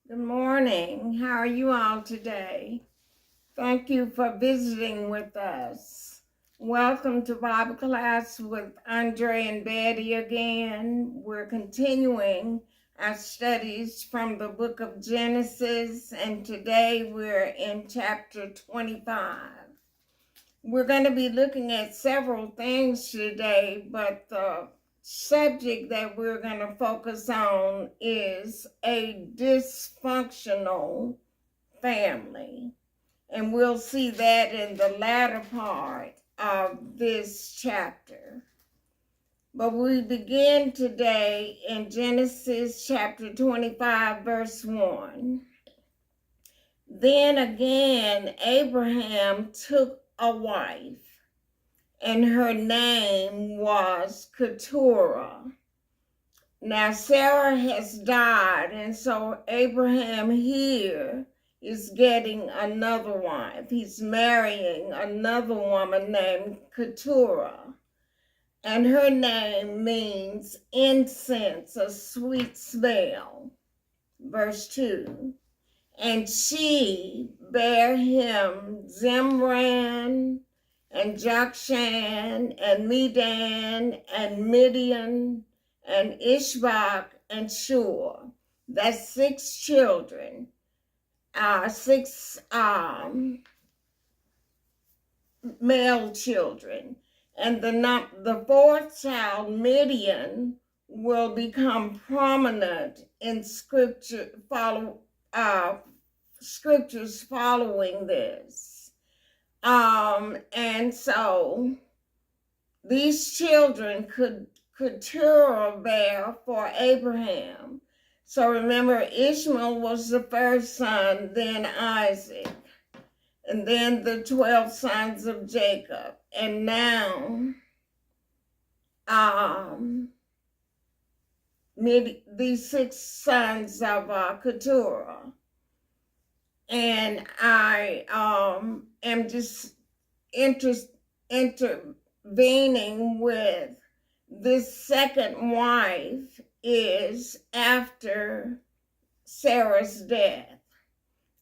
Good morning. How are you all today? Thank you for visiting with us. Welcome to Bible class with Andre and Betty again. We're continuing our studies from the book of Genesis, and today we're in chapter 25. We're going to be looking at several things today, but the subject that we're going to focus on is a dysfunctional family. And we'll see that in the latter part of this chapter. But we begin today in Genesis chapter 25, verse 1. Then again, Abraham took a wife, and her name was Keturah. Now Sarah has died, and so Abraham here is getting another wife. He's marrying another woman named Keturah, and her name means incense, a sweet smell. Verse 2. And she bare him Zimran and Jokshan and Medan and Midian and Ishbak and Shur. That's 6 children, 6 male children. And the fourth child, Midian, will become prominent in scriptures following this. And so these children could Keturah bear for Abraham. So remember, Ishmael was the first son, then Isaac, and then the 12 sons of Jacob. And now these 6 sons of Keturah. And I am just intervening with this second wife is after Sarah's death.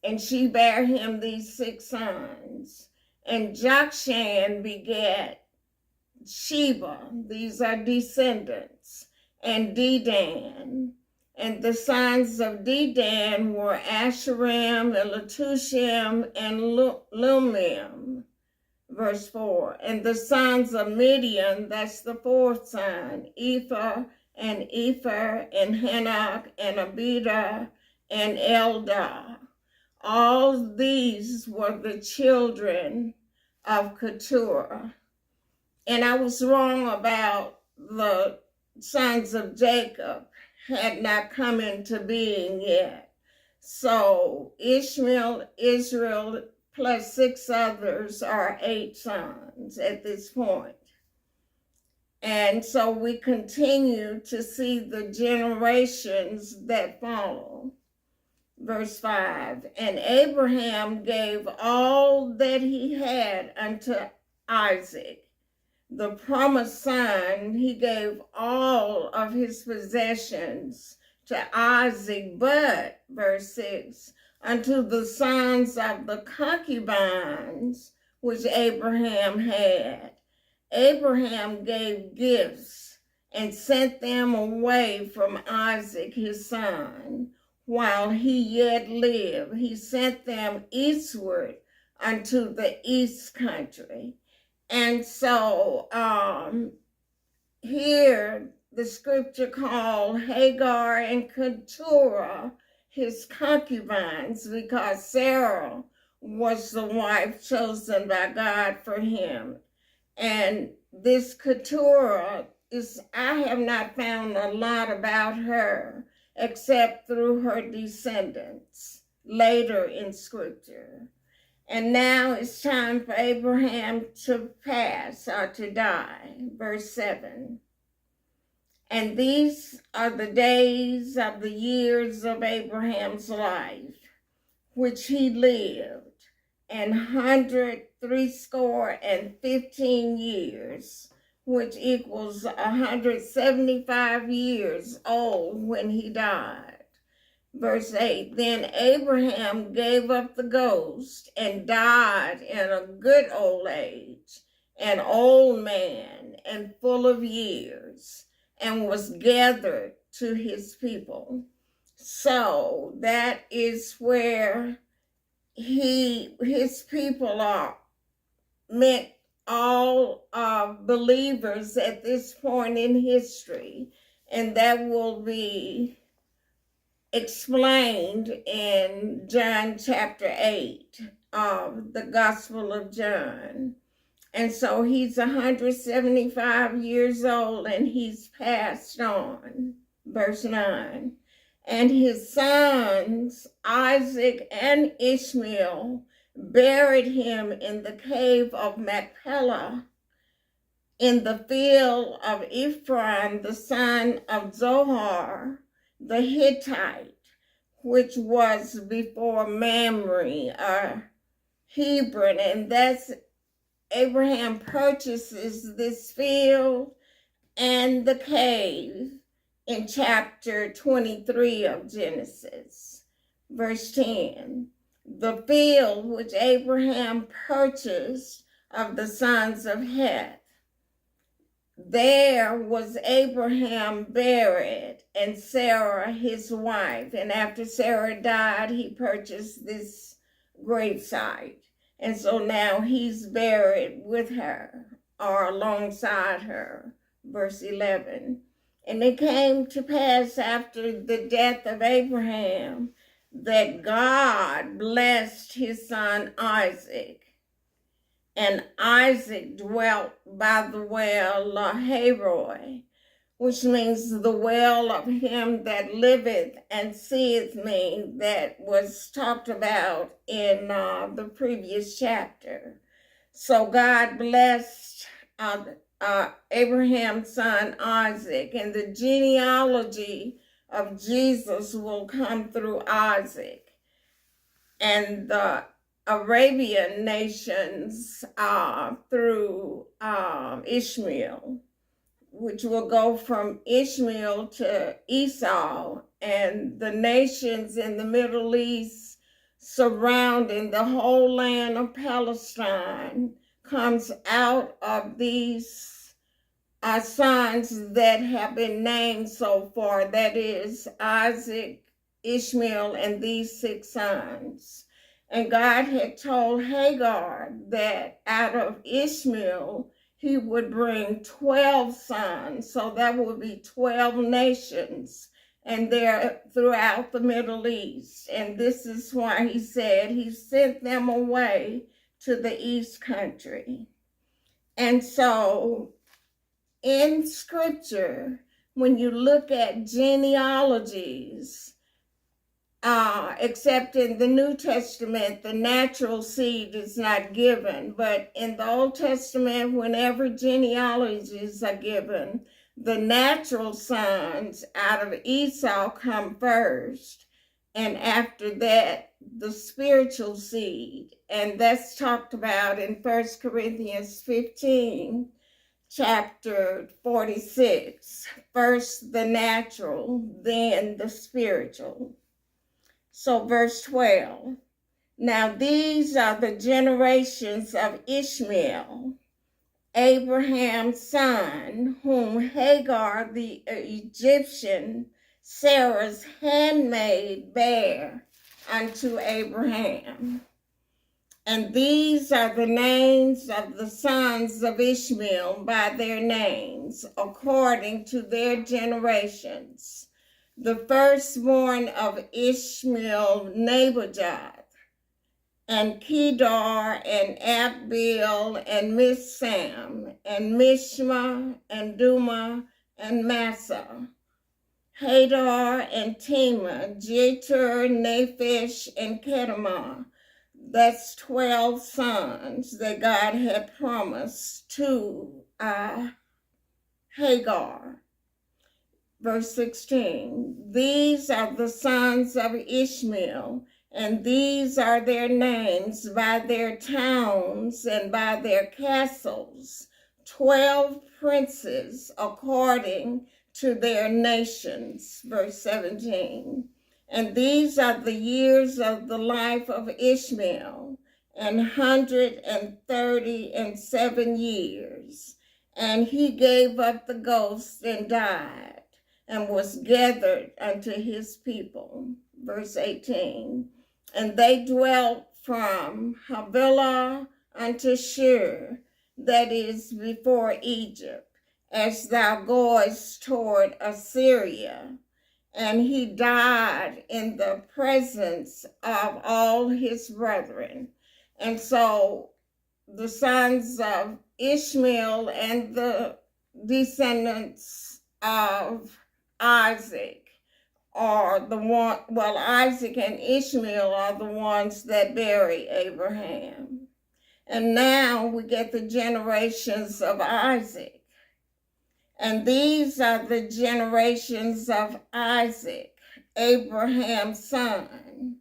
And she bare him these 6 sons. And Jokshan begat Sheba. These are descendants. And Dedan. And the sons of Dedan were Asherim, Elatushim, and Lumim. Verse 4. And the sons of Midian, that's the 4th son, Ephah, and Hanok, and Abidah, and Eldah. All these were the children of Keturah. And I was wrong about the sons of Jacob had not come into being yet. So Ishmael, Israel, plus 6 others are 8 sons at this point. And so we continue to see the generations that follow. Verse 5, and Abraham gave all that he had unto Isaac, the promised son. He gave all of his possessions to Isaac, but, verse 6, unto the sons of the concubines which Abraham had, Abraham gave gifts and sent them away from Isaac his son. While he yet lived, he sent them eastward unto the east country. And so here the scripture called Hagar and Keturah his concubines, because Sarah was the wife chosen by God for him. And this Keturah I have not found a lot about her except through her descendants later in scripture. And now it's time for Abraham to pass or to die. Verse 7. And these are the days of the years of Abraham's life, which he lived, 160 years, which equals 175 years old when he died. Verse 8, then Abraham gave up the ghost and died in a good old age, an old man and full of years, and was gathered to his people. So that is where his people are meant all believers at this point in history, and that will be explained in John chapter 8 of the Gospel of John. And so he's 175 years old and he's passed on. Verse 9. And his sons, Isaac and Ishmael, buried him in the cave of Machpelah, in the field of Ephron, the son of Zohar, the Hittite, which was before Mamre, Hebron. And that's Abraham purchases this field and the cave in chapter 23 of Genesis. Verse 10, the field which Abraham purchased of the sons of Heth, there was Abraham buried, and Sarah his wife. And after Sarah died, he purchased this gravesite. And so now he's buried with her, or alongside her. Verse 11. And it came to pass after the death of Abraham that God blessed his son Isaac. And Isaac dwelt by the well Lahairoi, which means the well of him that liveth and seeth me, that was talked about in the previous chapter. So God blessed Abraham's son Isaac, and the genealogy of Jesus will come through Isaac. And the Arabian nations through Ishmael, which will go from Ishmael to Esau, and the nations in the Middle East surrounding the whole land of Palestine comes out of these sons that have been named so far, that is Isaac, Ishmael, and these 6 sons. And God had told Hagar that out of Ishmael, he would bring 12 sons. So that would be 12 nations. And they're throughout the Middle East. And this is why he said he sent them away to the East Country. And so in Scripture, when you look at genealogies, except in the New Testament, the natural seed is not given. But in the Old Testament, whenever genealogies are given, the natural sons out of Esau come first. And after that, the spiritual seed. And that's talked about in 1 Corinthians 15, chapter 46. First the natural, then the spiritual. So verse 12, now these are the generations of Ishmael, Abraham's son, whom Hagar the Egyptian, Sarah's handmaid, bare unto Abraham. And these are the names of the sons of Ishmael by their names, according to their generations. The firstborn of Ishmael, Nebajoth, and Kedar, and Abbil, and Misham, and Mishma, and Duma, and Massa, Hadar, and Tema, Jeter, Naphish, and Kedemah. That's 12 sons that God had promised to Hagar. Verse 16, these are the sons of Ishmael, and these are their names by their towns and by their castles, 12 princes according to their nations. Verse 17, And these are the years of the life of Ishmael, 137 years. And he gave up the ghost and died, and was gathered unto his people. Verse 18. And they dwelt from Havilah unto Shur, that is before Egypt, as thou goest toward Assyria. And he died in the presence of all his brethren. And so the sons of Ishmael and the descendants of Isaac are the one, well, Isaac and Ishmael are the ones that bury Abraham. And now we get the generations of Isaac. And these are the generations of Isaac, Abraham's son.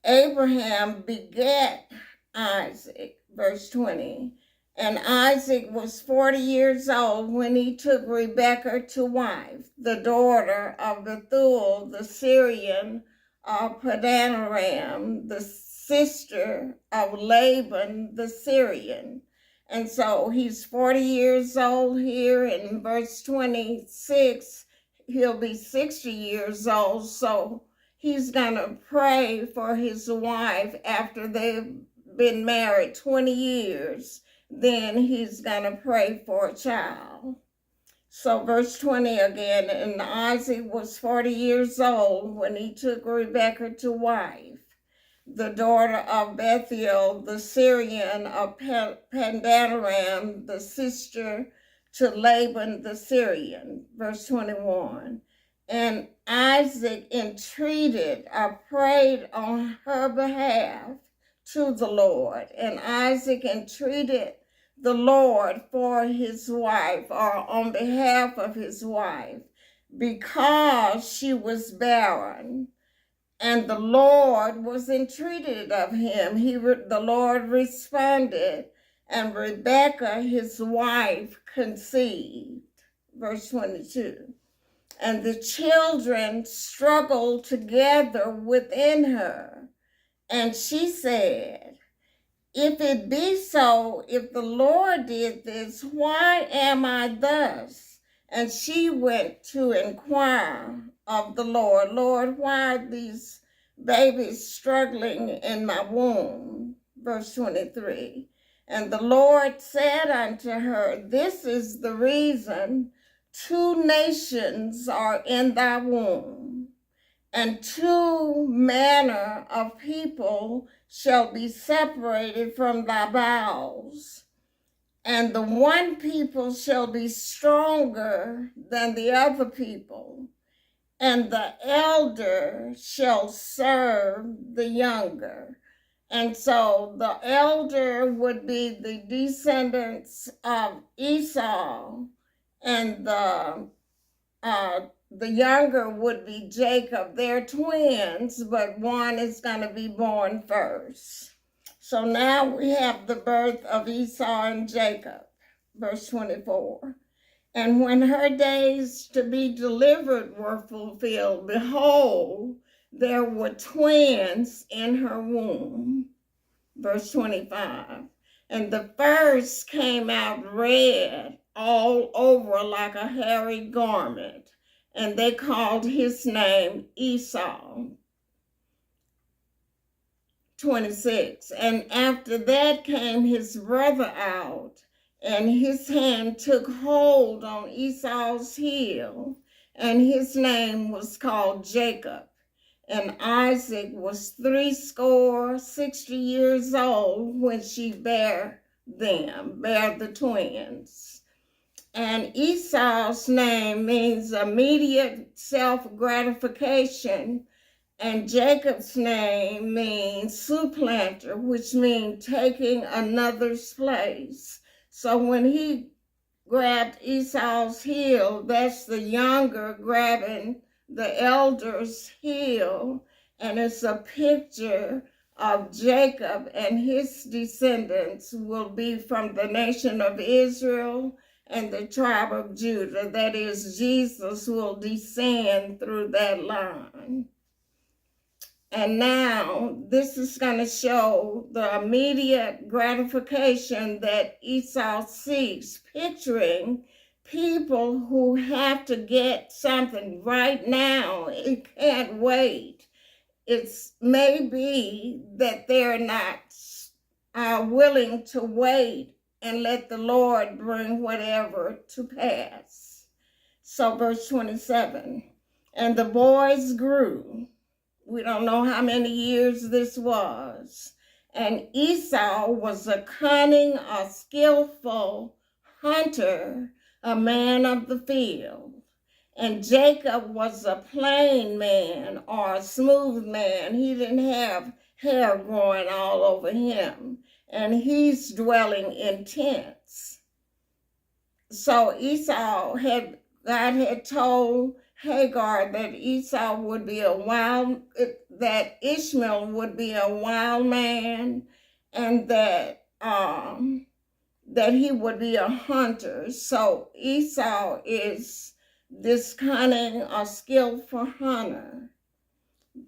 Abraham begat Isaac, verse 20. And Isaac was 40 years old when he took Rebekah to wife, the daughter of Bethuel the Syrian of Padanaram, the sister of Laban the Syrian. And so he's 40 years old here. In verse 26, he'll be 60 years old. So he's going to pray for his wife after they've been married 20 years. Then he's going to pray for a child. So verse 20 again, and Isaac was 40 years old when he took Rebekah to wife, the daughter of Bethuel the Syrian of Padanaram, the sister to Laban the Syrian. Verse 21. And Isaac entreated or prayed on her behalf to the Lord. And Isaac entreated the Lord for his wife, or on behalf of his wife, because she was barren. And the Lord was entreated of him. The Lord responded, and Rebekah, his wife, conceived. Verse 22. And the children struggled together within her. And she said, if it be so, if the Lord did this, why am I thus? And she went to inquire of the Lord, Lord, why are these babies struggling in my womb? Verse 23. And the Lord said unto her, this is the reason, 2 nations are in thy womb, and 2 manner of people shall be separated from thy bowels. And the one people shall be stronger than the other people, and the elder shall serve the younger. And so the elder would be the descendants of Esau, and the younger would be Jacob. They're twins, but one is going to be born first. So now we have the birth of Esau and Jacob, verse 24. And when her days to be delivered were fulfilled, behold, there were twins in her womb, verse 25. And the first came out red all over like a hairy garment, and they called his name Esau. 26. And after that came his brother out, and his hand took hold on Esau's heel, and his name was called Jacob. And Isaac was 60 years old when she bare the twins. And Esau's name means immediate self-gratification, and Jacob's name means supplanter, which means taking another's place. So when he grabbed Esau's heel, that's the younger grabbing the elder's heel, and it's a picture of Jacob, and his descendants will be from the nation of Israel, and the tribe of Judah. That is, Jesus will descend through that line. And now this is going to show the immediate gratification that Esau seeks, picturing people who have to get something right now. It can't wait. It's maybe that they're not willing to wait and let the Lord bring whatever to pass. So verse 27, and the boys grew. We don't know how many years this was. And Esau was a cunning or skillful hunter, a man of the field. And Jacob was a plain man or a smooth man. He didn't have hair growing all over him. And he's dwelling in tents. So God had told Hagar that Ishmael would be a wild man, and that he would be a hunter. So Esau is this cunning or skillful hunter.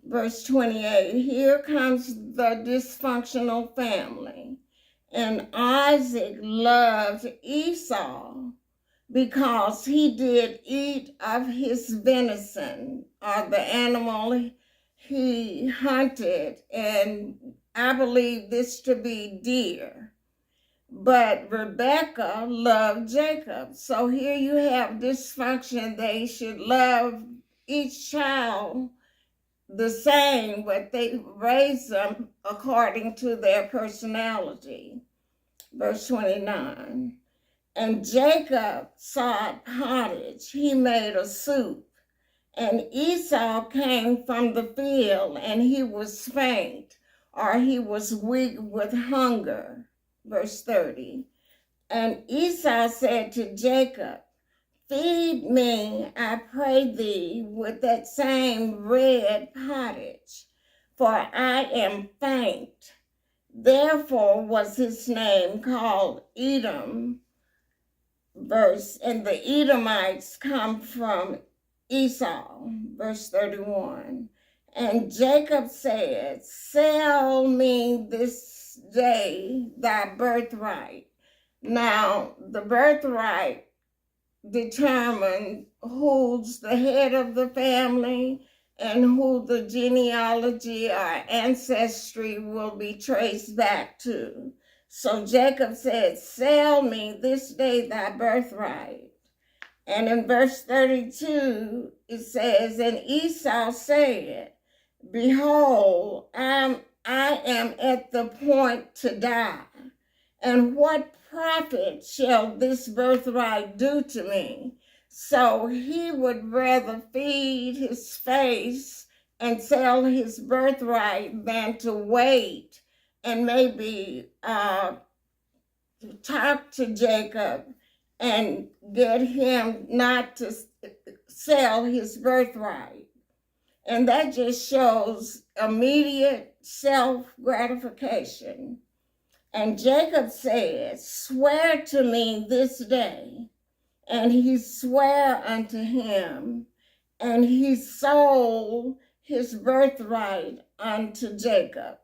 Verse 28, here comes the dysfunctional family. And Isaac loved Esau because he did eat of his venison, or the animal he hunted, and I believe this to be deer. But Rebekah loved Jacob. So here you have dysfunction. They should love each child the same, but they raise them according to their personality. Verse 29. And Jacob sought pottage. He made a soup. And Esau came from the field, and he was faint, or he was weak with hunger. Verse 30. And Esau said to Jacob, feed me, I pray thee, with that same red pottage, for I am faint. Therefore was his name called Edom. And the Edomites come from Esau. Verse 31. And Jacob said, sell me this day thy birthright. Now, the birthright determines who's the head of the family and who the genealogy or ancestry will be traced back to. So Jacob said, sell me this day thy birthright. And in verse 32, it says, and Esau said, behold, I am at the point to die. And what profit shall this birthright do to me? So he would rather feed his face and sell his birthright than to wait and maybe talk to Jacob and get him not to sell his birthright. And that just shows immediate self-gratification. And Jacob said, swear to me this day. And he sware unto him, and he sold his birthright unto Jacob.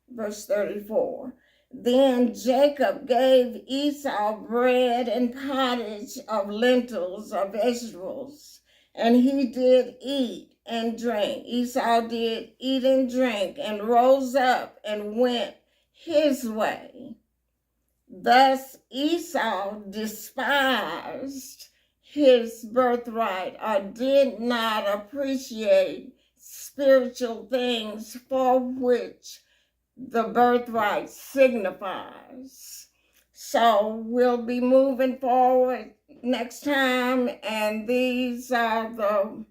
Verse 34. Then Jacob gave Esau bread and pottage of lentils, of vegetables, and he did eat and drink. Esau did eat and drink, and rose up and went his way. Thus Esau despised his birthright, or did not appreciate spiritual things for which the birthright signifies. So we'll be moving forward next time, and these are the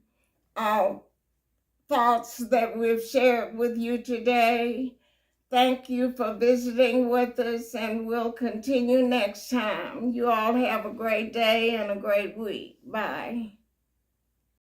thoughts that we've shared with you today. Thank you for visiting with us, and we'll continue next time. You all have a great day and a great week. Bye.